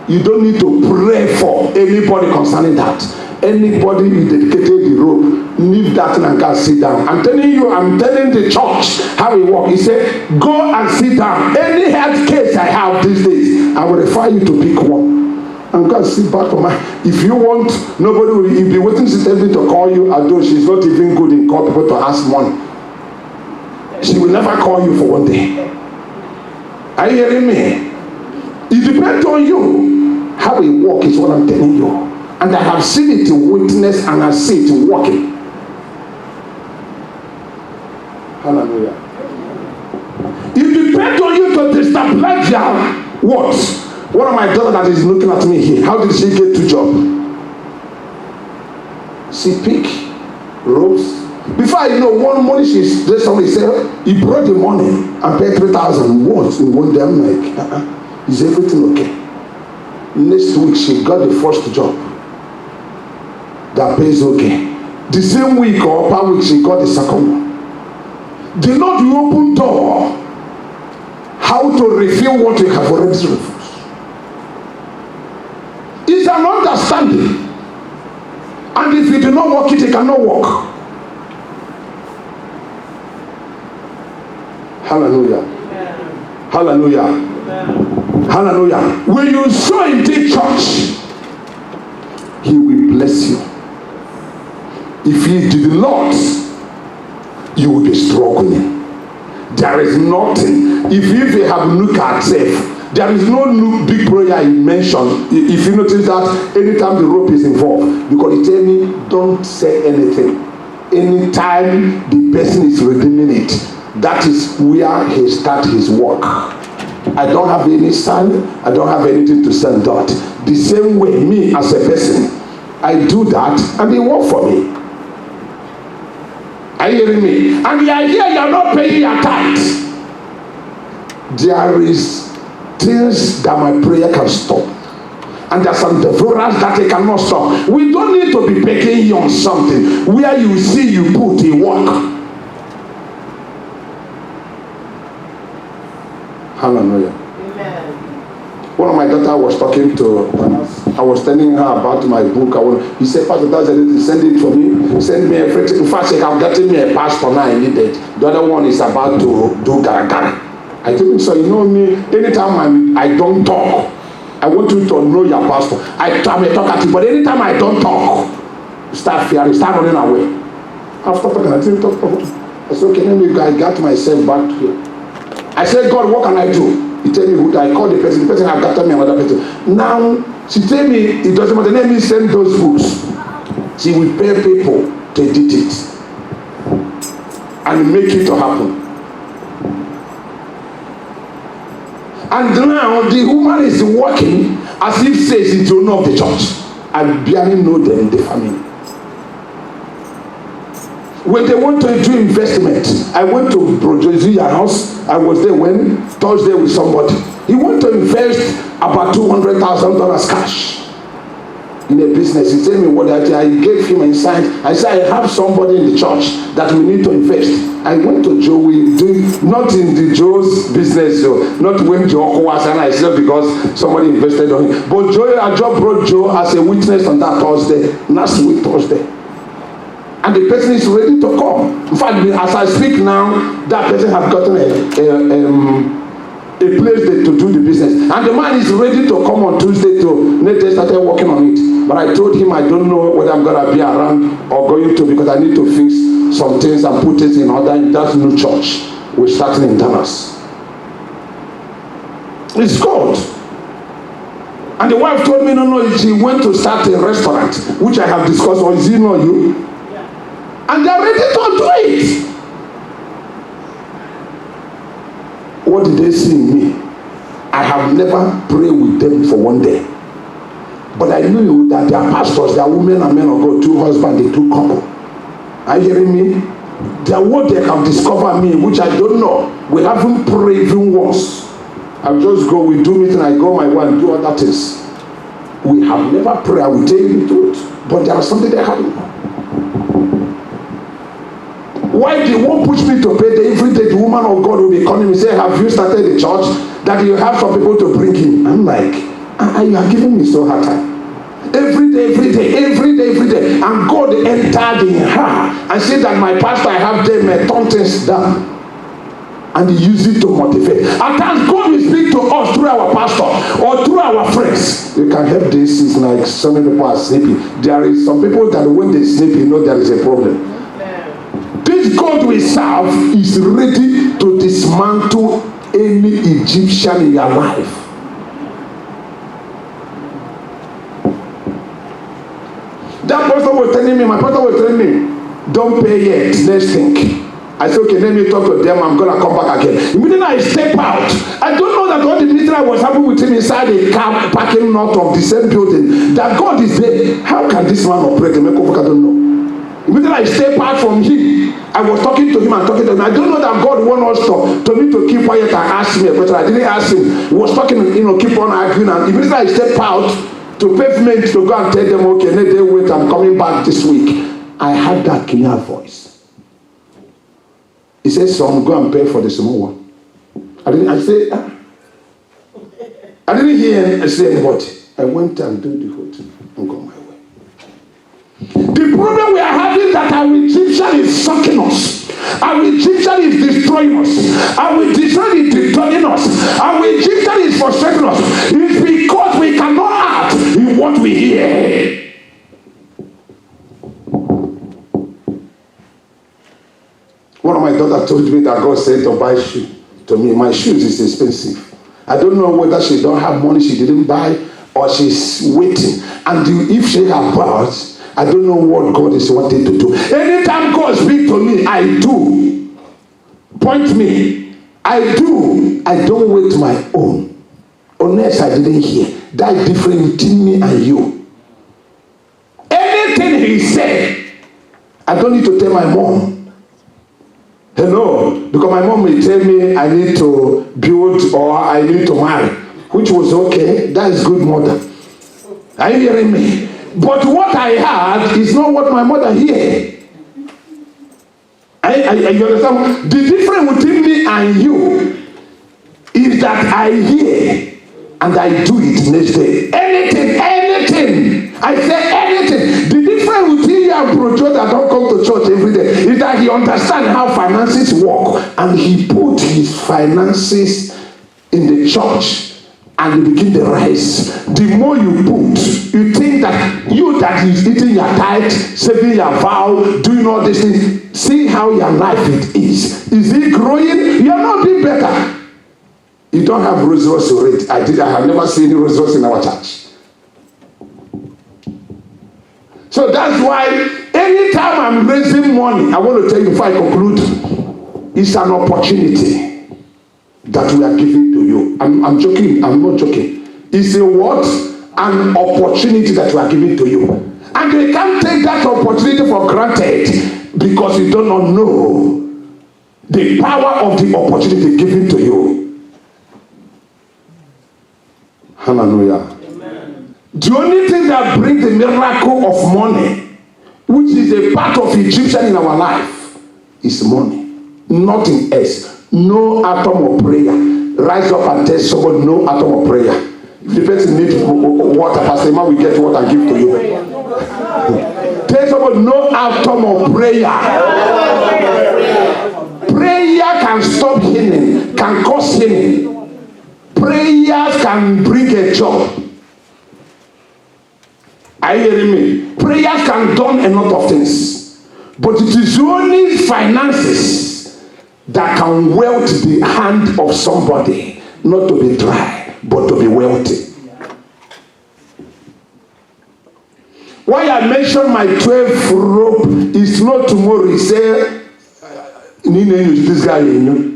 you don't need to pray for anybody concerning that. Anybody you dedicated the rope, leave that thing and go sit down. I'm telling you, I'm telling the church how it works. He said, go and sit down. Any health case I have these days, I will refer you to pick one. And God sit back for my. If you want, nobody will. You'll be waiting to tell me to call you. Although she's not even good in call people to ask money. She will never call you for one day. Are you hearing me? It depends on you. How it works is what I'm telling you. And I have seen it in witness and I see it in working. Hallelujah. It depends on you to destabilize your what? One of my daughter that is looking at me here, how did she get to job? She pick ropes. Before I know, one morning there's somebody said, he brought the money and paid 3,000 once in one day. I'm like, is everything okay? Next week, she got the first job that pays okay. The same week or per week, she got the second one. The Lord will open door how to refill what you have already refused. It's an understanding. And if you do not work it, it cannot work. Hallelujah. Hallelujah. Hallelujah. When you sow in this church, he will bless you. If he did not, you will be struggling. There is nothing. If you have looked at self, there is no big prayer he mentioned. If you notice that anytime the rope is involved, because he tell me don't say anything. Anytime the person is redeeming it, that is where he start his work. I don't have any sign. I don't have anything to send out. The same way, me as a person, I do that and they work for me. Are you hearing me? And the idea you are not paying your tithes. There is things that my prayer can stop. And there are some devourers that they cannot stop. We don't need to be begging you on something. Where you see you put in work. Hallelujah. Amen. One of my daughter was talking to, I was telling her about my book. He said, Pastor, that's anything. Send it for me. Send me everything. In fact, I'm getting me a passport now. I need it. The other one is about to do gara. I told him, so you know me, anytime I don't talk, I want you to know your pastor. I may talk at you, but anytime I don't talk, start fearing, start running away. After talking, I didn't talk. I said, okay, let me get myself back here. I said, God, what can I do? He tell me who I call the person have gotten me another person. Now, she tell me, it doesn't matter, let me send those books. She will pay people to edit it and make it to happen. And now the woman is working as if says it's the owner of the church. I barely know them in the family. When they want to do investment, I went to Brojozi's house. I was there when Thursday with somebody. He wanted to invest about $200,000 cash in a business. He told me what I gave him a sign. I said, I have somebody in the church that we need to invest. I went to Joe. We do not in the Joe's business, so not when Joe was, and I said because somebody invested on him. But Joe, I just brought Joe as a witness on that Thursday, last week Thursday. And the person is ready to come. In fact, as I speak now, that person has gotten a place to do the business. And the man is ready to come on Tuesday to let us start working on it. But I told him I don't know whether I'm going to be around or going to, because I need to fix some things and put it in order in that new church we're starting in Dallas. It's God. And the wife told me, no, she went to start a restaurant, which I have discussed. Or is it not you? And they're ready to do it. What did they see in me? I have never prayed with them for one day. But I knew that they are pastors, they are women and men of God, two husbands, they two couple. Are you hearing me? They are what they have discovered me, which I don't know. We haven't prayed even once. I just go, we do meeting, I go my way and do other things. We have never prayed, I will tell you the truth. But there is something they happen. Why they won't push me to pay the every day the woman of God will be calling me say, have you started the church that you have some people to bring in? I'm like, you are giving me so hard time. Every day. And God entered in her and said that my pastor, I have them turn things down. And he used it to motivate. At times God will speak to us through our pastor or through our friends. You can help this. It's like so many people are sleeping. There is some people that when they sleep, you know there is a problem. This God we serve is ready to dismantle any Egyptian in your life. That pastor was telling me, my pastor was telling me, don't pay yet, let's think. I said, okay, let me talk to them, I'm going to come back again. Immediately I step out. I don't know that all the meeting I was having with him inside a car parking lot of the same building, that God is there. How can this man operate? I don't know. Immediately I step out from him. I was talking to him and talking to him. I don't know that God wants us to me to keep quiet and ask me a question. I didn't ask him. He was talking, keep on arguing. And immediately I step out to pavement to go and tell them, okay, let them wait, I'm coming back this week. I had that clear voice. He said, son, go and pay for the small one. I didn't hear him say anybody. I went and did the whole thing and got my way. The problem we are having is that our Egyptian is sucking us. Our Egyptian is destroying us. Our Egyptian is destroying us. Our Egyptian is frustrating us. daughter told me that God said to buy shoe to me. My shoes is expensive. I don't know whether she don't have money she didn't buy or she's waiting. And if she have bought, I don't know what God is wanting to do. Anytime God speaks to me, I do. Point me. I do. I don't wait my own. Unless I didn't hear. That difference between me and you. Anything he said, I don't need to tell my mom. Hello, because my mom will tell me I need to build or I need to marry, which was okay. That is good mother. Are you hearing me? But what I had is not what my mother heard. You understand? The difference between me and you is that I hear and I do it next day. Anything. I say anything. The difference between you and Projo that don't come to church every day is that he understands how finances work and he put his finances in the church and they begin to rise. The more you put, you think that you that is eating your tithe, saving your vow, doing all these things, see how your life it is. Is it growing? You're not being better. You don't have Rolls Royce rate. I have never seen any Rolls Royce in our church. So that's why anytime I'm raising money, I want to tell you before I conclude, it's an opportunity that we are giving to you. I'm joking. I'm not joking. It's a what? An opportunity that we are giving to you. And you can't take that opportunity for granted because you do not know the power of the opportunity given to you. Hallelujah. Amen. The only thing that brings the miracle of money, which is a part of Egyptian in our life, is money. Nothing else. No atom of prayer. Rise up and tell someone no atom of prayer. If the person needs water, Pastor Man will get what I give to you. Tell someone no atom of prayer. Prayer can stop healing, can cause healing. Prayers can bring a job. Are you hearing me? Prayers can do a lot of things. But it is only finances that can welt the hand of somebody, not to be dry, but to be wealthy. Why I mentioned my 12 rope is not tomorrow. He said, this guy, you know.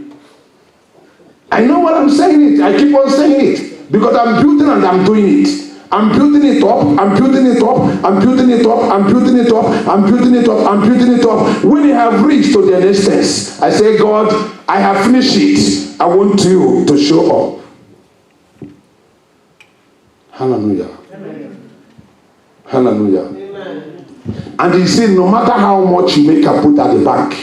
I know what I'm saying it. I keep on saying it. Because I'm building and I'm doing it. I'm building it up. I'm building it up. I'm building it up. I'm building it up. I'm building it up. I'm building it up. When you have reached to the distance, I say, God, I have finished it. I want you to show up. Hallelujah. Amen. Hallelujah. Amen. And he said, no matter how much you make a put at the bank,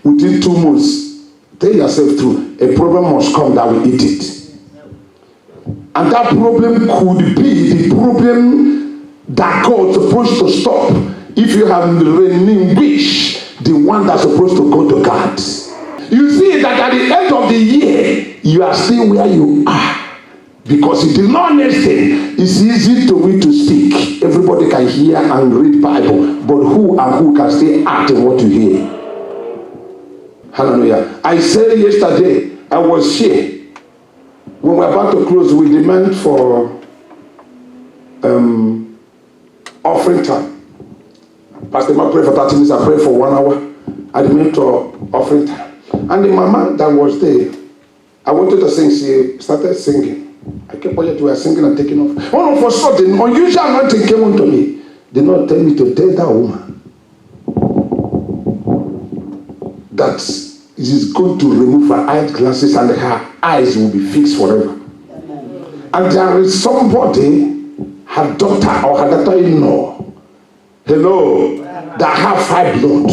within 2 months, tell yourself true, a problem must come that will eat it. And that problem could be the problem that God is supposed to stop if you have relinquished the one that's supposed to go to God. You see that at the end of the year, you are still where you are. Because it is not necessary. It's easy to me to speak. Everybody can hear and read Bible. But who can still act in what you hear? Hallelujah. I said yesterday, I was here. When we're about to close, we demand for offering time. Pastor Ma prayed for 30 minutes, I prayed for 1 hour. I demand for offering time. And the mama that was there, I wanted to sing, she started singing. I kept quiet, we were singing and taking off. All of a sudden, unusual anointing came unto me. They not tell me to tell that woman that it is going to remove her eyeglasses and her eyes will be fixed forever. And there is somebody, her daughter or her daughter-in-law, hello, that have high blood,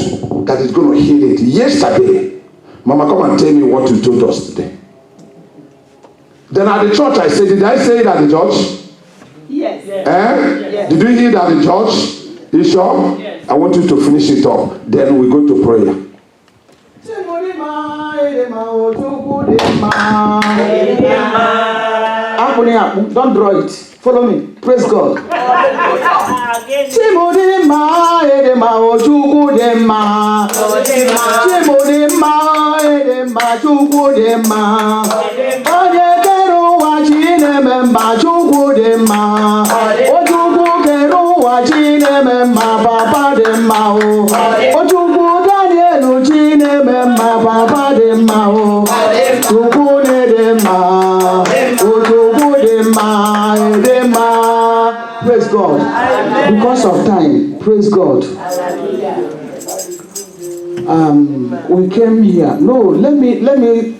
that is going to heal it. Yesterday, Mama, come and tell me what you told us today. Then at the church, I said, did I say it at the church? Yes. Yes. Did you hear it at the church? You sure? Yes. I want you to finish it up. Then we go to prayer. Don't draw it. Follow me. Praise God. Chimudima edema ojugudema. Chimudima edema jugudema. Ojekeru wachine memba jugudema. Ojugukeru wachine memba papa dema o. Ojugudanielu chine memba papa dema o. Jugudema. Ojugudema edema. Praise God. Because of time, praise God. We came here. No, let me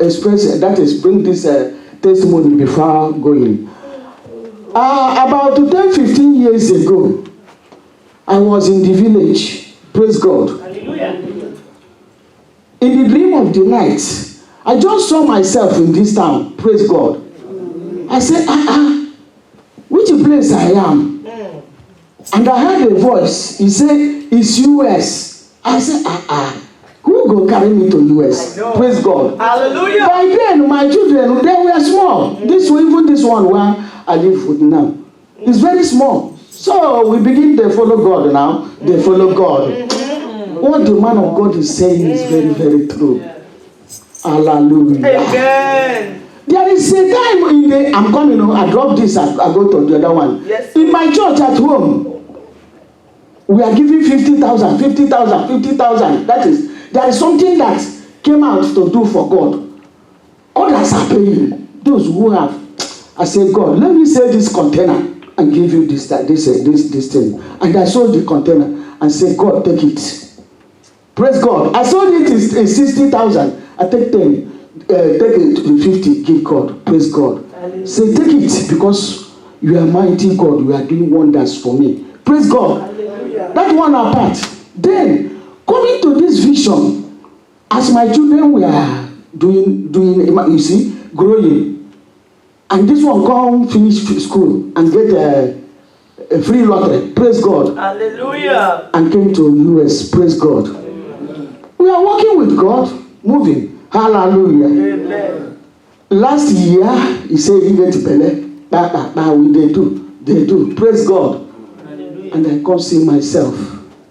express that is bring this testimony before going. About 10-15 years ago, I was in the village. Praise God. In the dream of the night, I just saw myself in this town. Praise God. I said, which place I am? And I heard a voice. He said, it's US. I said, who go carry me to US? Praise God. Hallelujah. By then, my children, they were small. Even this one where I live with now, it's very small. So we begin to follow God now. They follow God. What the man of God is saying is very, very true. Hallelujah. Amen. There is a time in the, I'm coming, I drop this, I go to the other one. Yes. In my church at home, we are giving 50,000. That is, there is something that came out to do for God. Others are paying. Those who have, I say, God, let me sell this container and give you this thing. And I sold the container and said, God, take it. Praise God. I sold it in 60,000. I take 10. Take it to 50, give God. Praise God. Hallelujah. Say, take it because you are mighty God. You are doing wonders for me. Praise God. Hallelujah. That one apart. Then, coming to this vision, as my children were doing, you see, growing, and this one come finish school and get a free lottery. Praise God. Hallelujah. And came to US. Praise God. Hallelujah. We are working with God, moving. Hallelujah. Amen. Last year, he said, he get they do. Praise God. Hallelujah. And I come see myself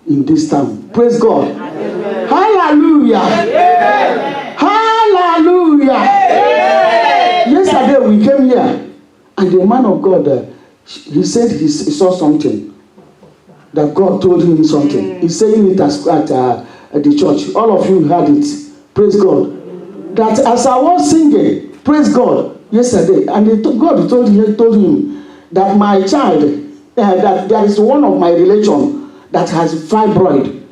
in this town. Praise God. Amen. Hallelujah. Amen. Hallelujah. Amen. Yesterday we came here, and the man of God, he said he saw something. That God told him something. He's saying it at the church. All of you heard it. Praise God. That as I was singing, praise God, yesterday, and God told him that my child, that there is one of my relation that has fibroid,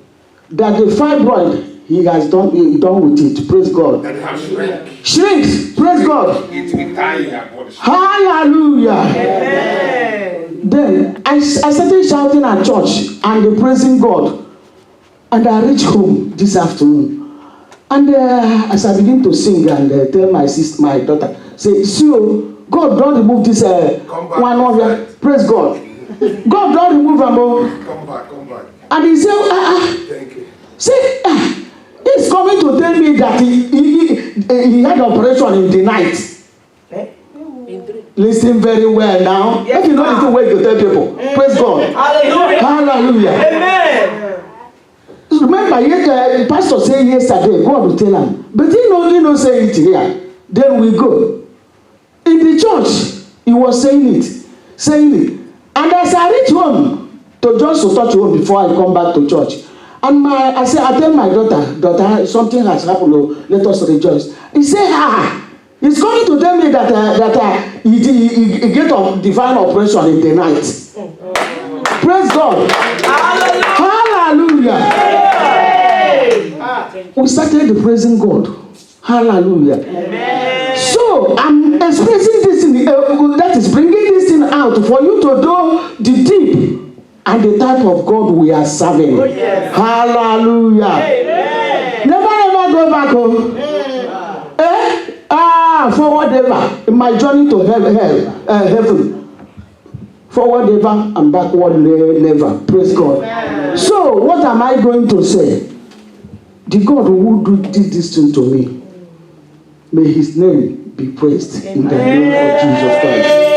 that the fibroid he has done with it. Praise God. That has shrinks. Praise God. Hallelujah. Amen. Then I started shouting at church and praising God, and I reached home this afternoon. And as I begin to sing and tell my sister, my daughter, say, God don't remove this one of your, praise God. God don't remove them. Come back. And he said, thank you. Say, he's coming to tell me that he had operation in the night. Listen very well now. Yes, if you know the way to tell people, praise God. Hallelujah. Hallelujah. Amen. Remember, the pastor said yesterday, God will tell him. But he no say it here. Then we go. In the church, he was saying it. And as I reach home, to touch home before I come back to church. And I tell my daughter, something has happened, let us rejoice. He said, he's coming to tell me that he get a divine operation in the night. Praise God. Hallelujah. We started praising God. Hallelujah. Amen. So I'm expressing this thing, that is bringing this thing out for you to know the deep and the type of God we are serving. Oh, yes. Hallelujah. Amen. Never go back home. Forward ever in my journey to heaven. Forward ever and backward never. Praise God. Amen. So what am I going to say? The God who did this thing to me, may his name be praised. Amen. In the name of Jesus Christ.